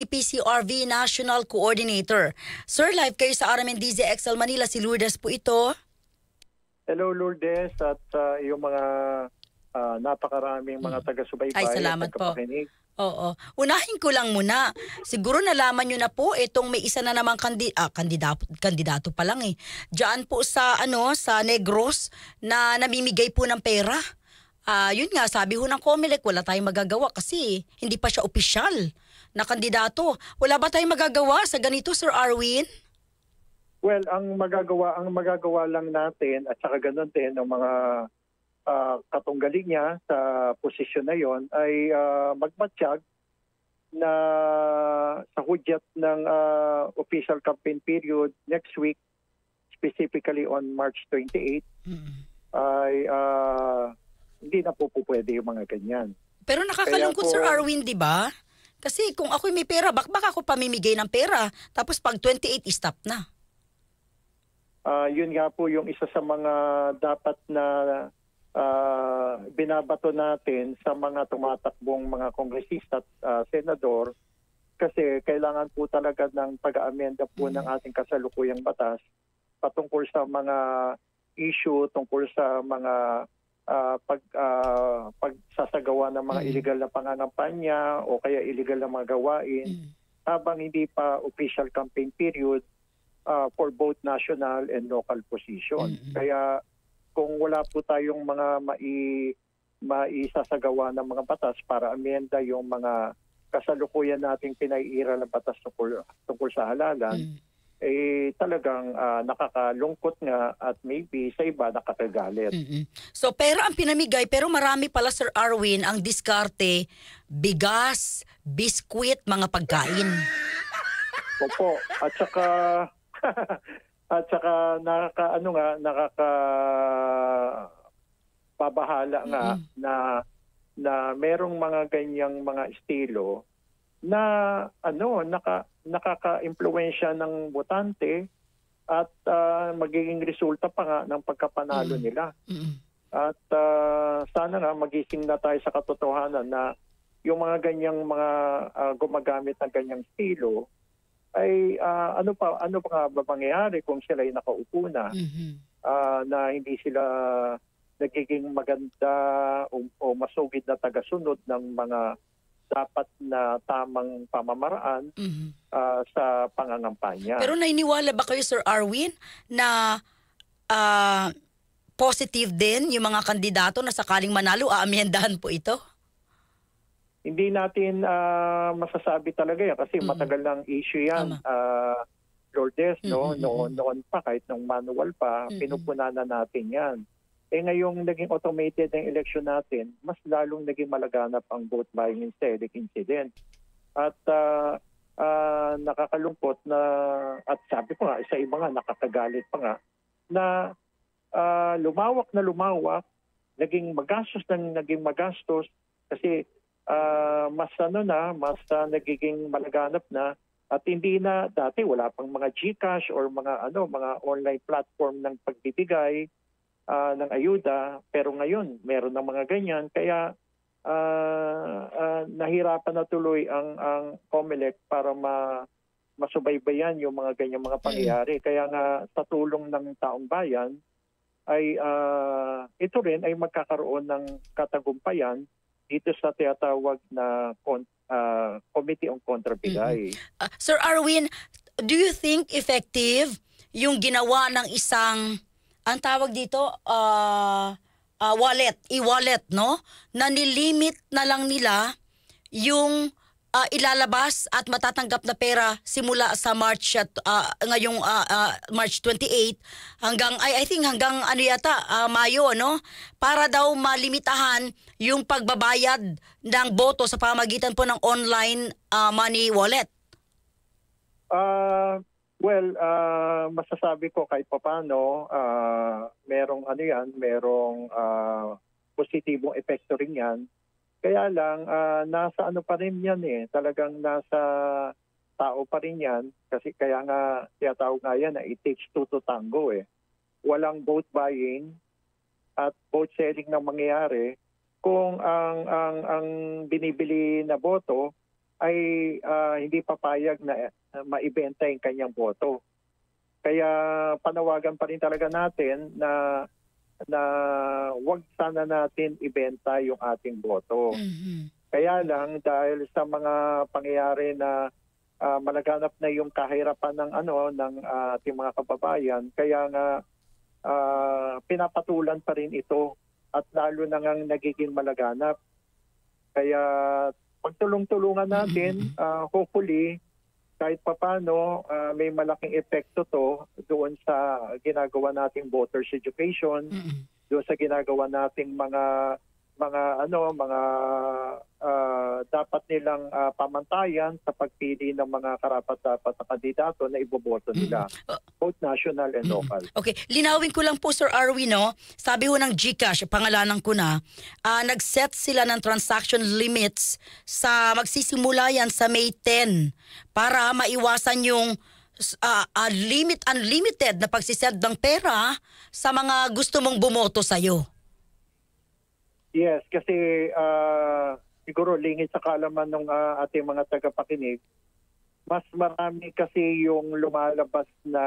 PCRV National Coordinator. Sir, live kayo sa RMNDZ XL Manila. Si Lourdes po ito. Hello Lourdes at yung mga napakaraming mga taga-subaybay Ay, at salamat po. tagapakinig. Oo. Unahin ko lang muna. Siguro nalaman nyo na po itong may isa na namang kandidato pa lang eh. Diyan po sa sa Negros na namimigay po ng pera. Yun nga, sabi ho ng COMELEC, wala tayong magagawa kasi hindi pa siya opisyal na kandidato. Wala ba tayong magagawa sa ganito, Sir Arwin? Well, ang magagawa lang natin at saka ganun din ng mga katunggali niya sa posisyon na yon ay magmatsyag na sa hudyat ng official campaign period next week, specifically on March 28, ay hindi na po pwede yung mga ganyan. Pero nakakalungkot, Sir Arwin, di ba? Kasi kung ako'y may pera, baka ako pamimigay ng pera. Tapos pag 28, stop na. Yun nga po yung isa sa mga dapat na binabato natin sa mga tumatakbong mga kongresista at senador, kasi kailangan po talaga ng pag-aamenda po ng ating kasalukuyang batas patungkol sa mga issue, tungkol sa mga pagsasagawa ng mga illegal na pangangampanya o kaya illegal na mga gawain habang hindi pa official campaign period for both national and local position. Kaya kung wala po tayong mga maisasagawa ng mga batas para amenda yung mga kasalukuyan nating pinaiiral na batas tungkol sa halalan, talagang nakakalungkot nga at maybe sa iba nakakagalit. So pera ang pinamigay pero marami pala, Sir Arwin, ang diskarte, bigas, biskwit, mga pagkain. Opo, at saka nakakababahala nga na merong mga ganyang mga estilo na nakaka-impluwensya ng botante at magiging resulta pa nga ng pagkapanalo nila. At sana nga magising na tayo sa katotohanan na yung mga ganyang mga gumagamit ng ganyang estilo ay ano pa ba mangyayari kung sila ay nakaupo na, na hindi sila nagiging maganda o masugid na tagasunod ng mga dapat na tamang pamamaraan sa pangangampanya. Pero naniniwala ba kayo, Sir Arwin, na positive din yung mga kandidato na sakaling manalo, aamyendahan po ito? Hindi natin masasabi talaga yan kasi matagal ng issue yan. Lourdes, noon pa, kahit nung manual pa, pinupunan na natin yan. Ngayong naging automated ang election natin, mas lalong naging malaganap ang vote buying incident. At nakakalungkot na, at sabi ko nga, sa iba nga, nakakagalit pa nga, na lumawak, naging magastos kasi mas nagiging malaganap na, at hindi na dati wala pang mga GCash or mga online platform ng pagbibigay ng ayuda, pero ngayon meron ng mga ganyan, kaya nahirapan na tuloy ang COMELEC para masubaybayan yung mga ganyang mga pangyayari. Kaya nga sa tulong ng taong bayan ay ito rin ay magkakaroon ng katagumpayan dito sa tinatawag na Committee on Kontrabigay. Sir Arwin, do you think effective yung ginawa ng isang, ang tawag dito, e-wallet, no? Na nilimit na lang nila yung ilalabas at matatanggap na pera simula sa March ngayong March 28 hanggang I think hanggang Mayo, no? Para daw malimitahan yung pagbabayad ng boto sa pamamagitan po ng online money wallet. Masasabi ko kahit papaano merong merong positibong epekto rin yan. Kaya lang, nasa pa rin yan talagang nasa tao pa rin yan. Kasi kaya nga, tiyatawag nga yan na it takes two to tango Walang vote buying at vote selling na mangyayari kung ang binibili na boto ay hindi papayag na maibenta yung kanyang boto. Kaya panawagan pa rin talaga natin na wag sana natin ibenta yung ating boto. Kaya lang dahil sa mga pangyayari na malaganap na yung kahirapan ng ng ating mga kababayan, kaya nga pinapatulan pa rin ito at lalo na ngang nagiging malaganap. Kaya pagtulong-tulungan natin, hopefully kahit papano may malaking epekto to doon sa ginagawa nating voters education, doon sa ginagawa nating mga dapat nilang pamantayan sa pagpili ng mga karapat-dapat na kandidato na iboboto nila, both national and local. Okay, linawin ko lang po Sir Arwin, no? Sabi ho ng GCash, pangalanan ko na, nag-set sila ng transaction limits sa magsisimula yan sa May 10 para maiwasan yung unlimited na pagsisend ng pera sa mga gusto mong bumoto sa'yo. Yes, kasi siguro lingid sa kaalaman ng ating mga tagapakinig, mas marami kasi yung lumalabas na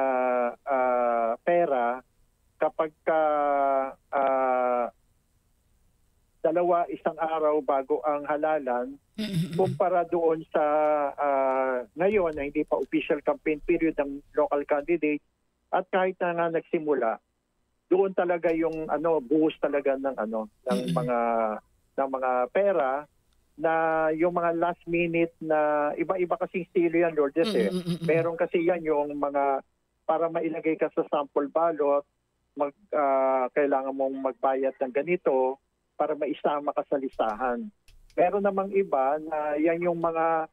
pera kapag isang araw bago ang halalan kumpara doon sa ngayon na hindi pa official campaign period ng local candidate at kahit na nga nagsimula, doon talaga yung buhos talaga ng mga pera na yung mga last minute na iba-iba kasing estilo yan, Lourdes. Meron kasi yan yung mga para mailagay ka sa sample ballot, kailangan mong magbayad ng ganito para maisama ka sa listahan. Meron namang iba na yan yung mga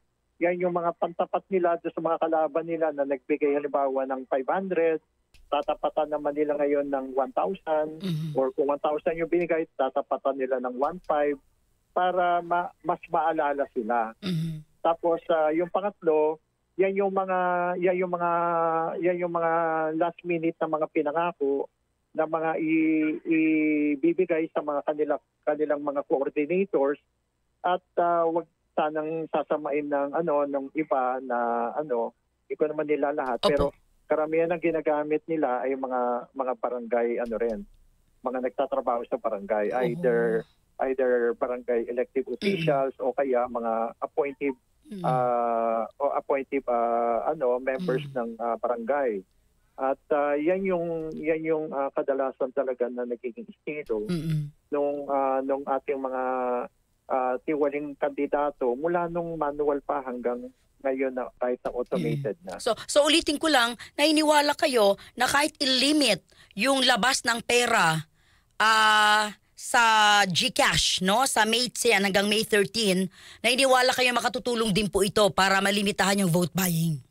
pantapat nila sa mga kalaban nila na nagbigay halimbawa ng 500, tatapatan naman nila ngayon ng 1,000 or kung 1,000 yung binigay, tatapatan nila ng 1,500 para mas maalala sila. Tapos yung pangatlo, yan yung mga last minute na mga pinangako na mga ibibigay sa mga kanilang mga coordinators at wag sanang sasamain ng iba na hindi ko naman nila lahat. Opo. Pero karamihan ng ginagamit nila ay mga barangay mga nagtatrabaho sa barangay, either barangay elective officials o kaya mga appointive members ng barangay. At yan yung kadalasan talaga na nagiging estilo nung ating mga tiwaling kandidato mula nung manual pa hanggang ngayon na kahit na automated na. So ulitin ko lang, nainiwala kayo na kahit i-limit yung labas ng pera sa GCash, no? Sa May 10 hanggang May 13, nainiwala kayo makatutulong din po ito para malimitahan yung vote buying.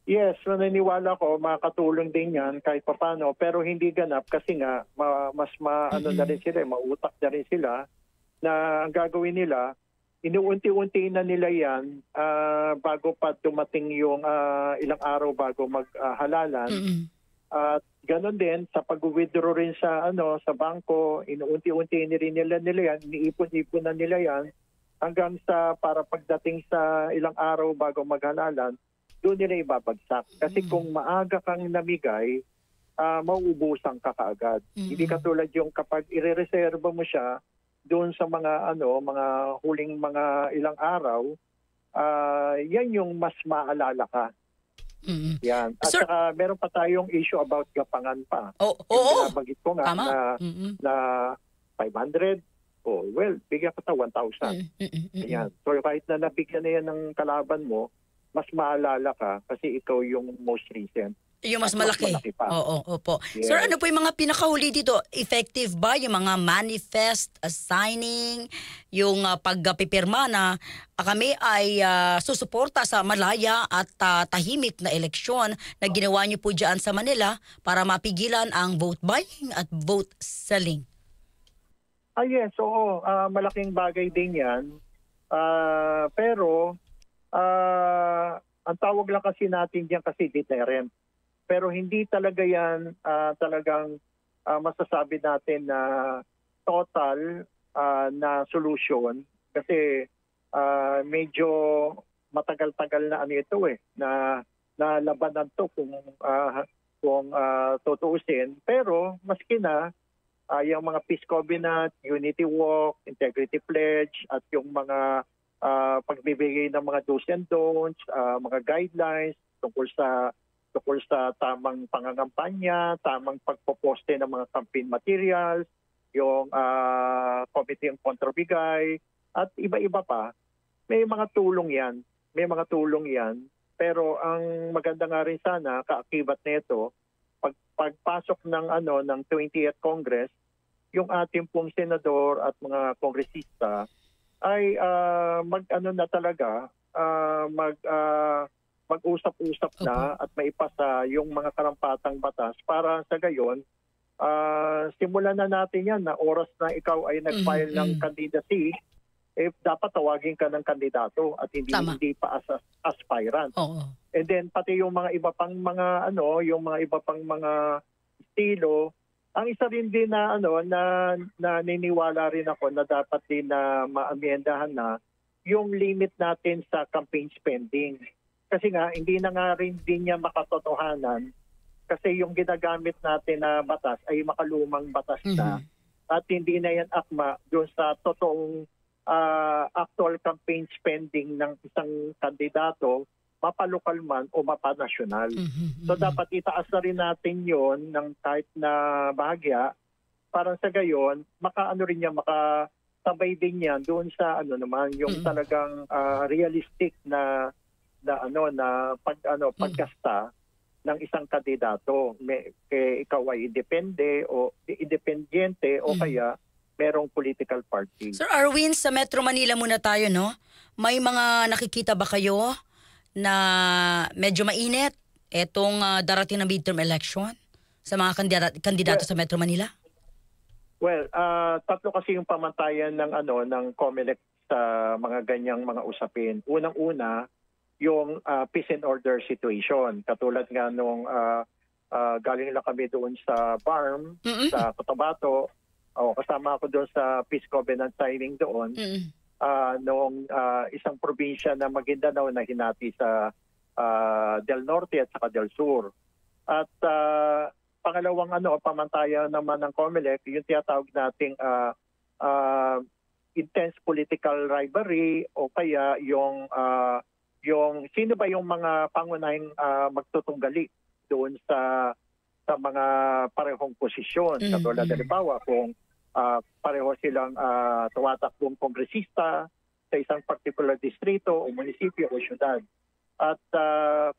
Yes, naniniwala ko makakatulong din yan kahit papano, pero hindi ganap kasi nga na rin sila, mautak na rin sila na ang gagawin nila, inuunti-unti na nila yan bago pa dumating yung ilang araw bago maghalalan. At ganon din sa pag-withdraw rin sa bangko, inuunti-unti rin nila yan, iniipon-ipon na nila yan hanggang sa para pagdating sa ilang araw bago maghalalan, doon nila ibabagsak. Kasi kung maaga kang namigay, mauubusan ka kaagad. Hindi katulad yung kapag irereserba mo siya doon sa mga huling mga ilang araw, yan yung mas maalala ka. Yan. At saka meron pa tayong issue about gapangan pa. Oo. Binabagit ko nga na 500, bigyan ka ta 1,000. Yan. So kahit na nabigyan na yan ng kalaban mo, mas maalala ka kasi ikaw yung most recent. Yung mas malaki. Opo. Yes. Sir, ano po yung mga pinakahuli dito? Effective ba yung mga manifest, signing, yung pagpipirma na kami ay susuporta sa malaya at tahimik na eleksyon na ginawa niyo po dyan sa Manila para mapigilan ang vote buying at vote selling? Yes, oo. Malaking bagay din yan. Pero ang tawag lang kasi natin diyan kasi deterrent. Pero hindi talaga yan talagang masasabi natin na total na solution kasi medyo matagal-tagal na ano ito na labanan to kung tutuusin. Pero maski na yung mga Peace Covenant, Unity Walk, Integrity Pledge at yung mga pagbibigay ng mga do's and don'ts, mga guidelines tungkol sa tamang pangangampanya, tamang pagpoposte ng mga campaign materials, yung Committee on Kontrabigay, at iba-iba pa. May mga tulong yan. Pero ang maganda nga rin sana, kaakibat nito, pagpasok ng 20th Congress, yung ating pong senador at mga kongresista ay mag-usap-usap na at maipasa yung mga karampatang batas para sa gayon simulan na natin yan na oras na ikaw ay nag-file ng candidacy, dapat tawagin ka ng kandidato at hindi pa as aspirant. And then pati yung mga iba pang mga estilo, ang isa rin din na naniniwala rin ako na dapat din na maamyendahan na yung limit natin sa campaign spending. Kasi nga hindi na nga rin din niya makatotohanan kasi yung ginagamit natin na batas ay makalumang batas na at hindi na yan akma doon sa totoong actual campaign spending ng isang kandidato, mapalokal man o mapanasyonal. So dapat itaas na rin natin yon ng kahit na bahagya para sa gayon makasabay din yan doon sa yung talagang realistic na paggasta ng isang kandidato. Ikaw ay independyente o kaya merong political party. Sir Arwin, sa Metro Manila muna tayo, no? May mga nakikita ba kayo na medyo mainit etong darating na midterm election sa mga kandidato sa Metro Manila? Well, tatlo kasi yung pamantayan ng COMELEC sa mga ganyang mga usapin. Unang-una, yung peace and order situation. Katulad nga nung galing lang kami doon sa BARM, sa Cotabato, kasama ako doon sa Peace Covenant signing doon, noong isang probinsya na Maguindanao na hinati sa Del Norte at saka Del Sur. At pangalawang pamantayan naman ng COMELEC, yung tinatawag nating intense political rivalry o kaya yung sino ba yung mga pangunahing magtutunggali doon sa mga parehong posisyon. Katulad halimbawa kung pareho silang tumatakbong kongresista sa isang particular distrito o munisipyo o syudad. At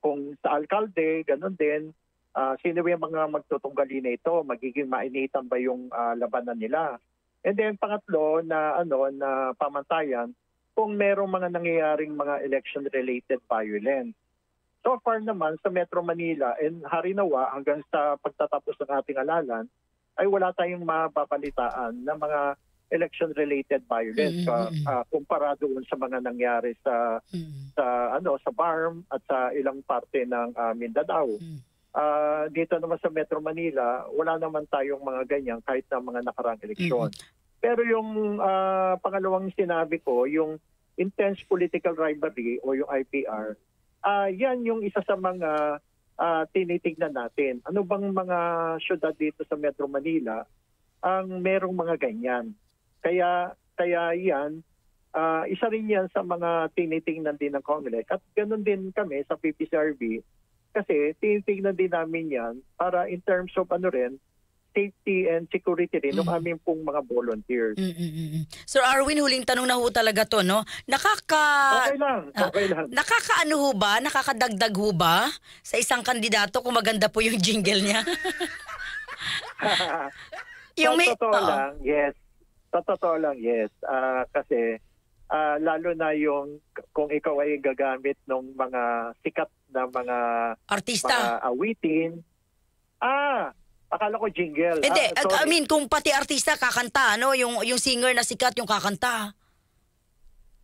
kung sa alkalde, ganun din, sino yung mga magtutunggali na ito? Magiging mainitan ba yung labanan nila? And then pangatlo na pamantayan, kung merong mga nangyayaring mga election-related violence. So far naman sa Metro Manila and Harinawa hanggang sa pagtatapos ng ating alalan ay wala tayong mababalitaan na mga election-related violence kumpara doon sa mga nangyari sa BARM at sa ilang parte ng Mindanao. Dito naman sa Metro Manila, wala naman tayong mga ganyan kahit na mga nakarang eleksyon. Pero yung pangalawang sinabi ko, yung intense political rivalry o yung IPR, yan yung isa sa mga tinitignan natin. Ano bang mga syudad dito sa Metro Manila ang merong mga ganyan? Kaya yan, isa rin yan sa mga tinitingnan din ng COMELEC. At ganun din kami sa PPCRB kasi tinitingnan din namin yan para in terms of safety and security rin ng aming pong mga volunteers. Sir Arwin, huling tanong na ho talaga to, no? Okay lang. Nakakaano ho ba? Nakakadagdag ho ba sa isang kandidato kung maganda po yung jingle niya? Sa totoo lang, yes. Kasi lalo na yung kung ikaw ay gagamit ng mga sikat na mga artista, mga awitin, akala ko jingle. Hindi, kung pati artista kakanta, no? Yung singer na sikat yung kakanta.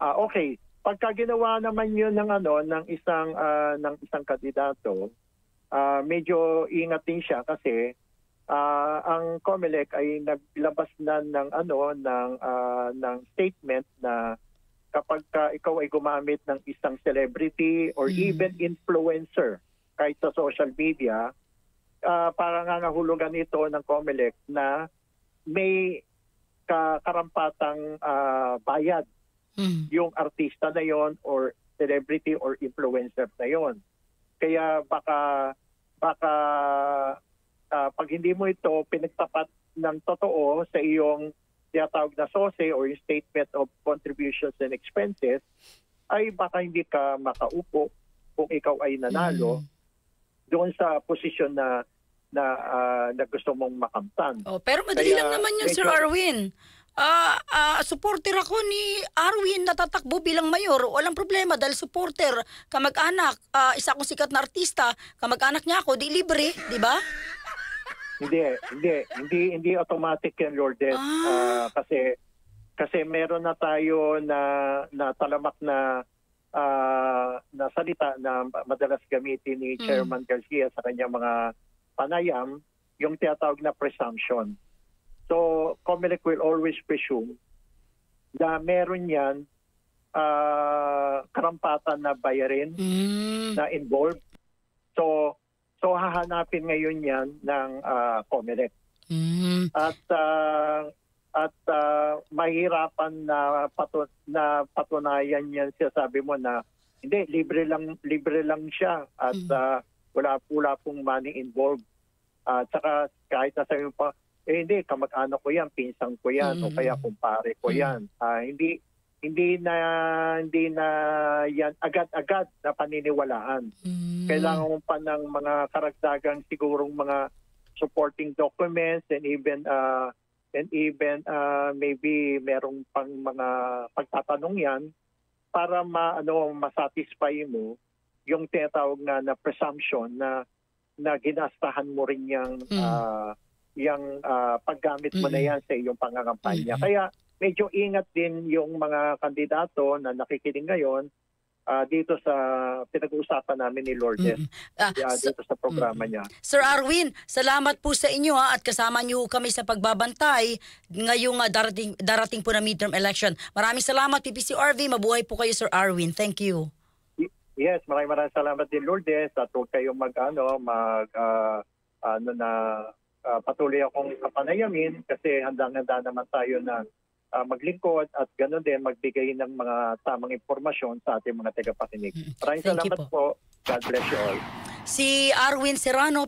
Okay. Pagka ginawa naman 'yun ng isang kandidato, medyo ingat din siya kasi ang COMELEC ay naglabas na ng statement na kapag ikaw ay gumamit ng isang celebrity or even influencer kahit sa social media, para nangangahulugan ito ng COMELEC na may karampatang bayad yung artista na yon or celebrity or influencer na yon. Kaya baka pag hindi mo ito pinagtapat ng totoo sa iyong tinatawag na SOSE or yung Statement of Contributions and Expenses, ay baka hindi ka makaupo kung ikaw ay nanalo doon sa posisyon na gusto mong makamtan. Pero madali lang naman yun, Sir Arwin. Supporter ako ni Arwin na tatakbo bilang mayor. Walang problema dahil supporter, kamag-anak, isa akong sikat na artista, kamag-anak niya ako, di libre, di ba? Hindi automatic yan, Lourdes. Kasi meron na tayo na talamak na salita na madalas gamitin ni Chairman Garcia sa kanyang mga panayam, yung tinatawag na presumption. So, COMELEC will always presume na meron yan karampatan na bayarin na involved. So hahanapin ngayon yan ng COMELEC. At mahirapan na patunayan yan siya, sabi mo na hindi, libre lang siya at wala pong money involved. Saka kahit nasabi mo pa, hindi, kamag-anak ko yan, pinsang ko yan, o kaya kumpare ko yan. Hindi na yan agad-agad na paniniwalaan. Kailangan mo pa ng mga karagdagang sigurong mga supporting documents and even maybe merong pang mga pagtatanong yan para masatisfy mo yung tinatawag na presumption na ginastahan mo rin yung paggamit mo na yan sa iyong pangangampanya. Kaya medyo ingat din yung mga kandidato na nakikinig ngayon dito sa pinag-uusapan namin ni Lourdes dito sa programa niya. Sir Arwin, salamat po sa inyo at kasama niyo kami sa pagbabantay ngayong darating po na midterm election. Maraming salamat PPCRV, mabuhay po kayo Sir Arwin. Thank you. Yes, maraming salamat din Lourdes at huwag kayong patuloy akong kapanayamin kasi handang-handa naman tayo na maglingkod at ganoon din magbigay ng mga tamang impormasyon sa ating mga tagapakinig. Maraming salamat po. God bless you all. Si Arwin Serrano,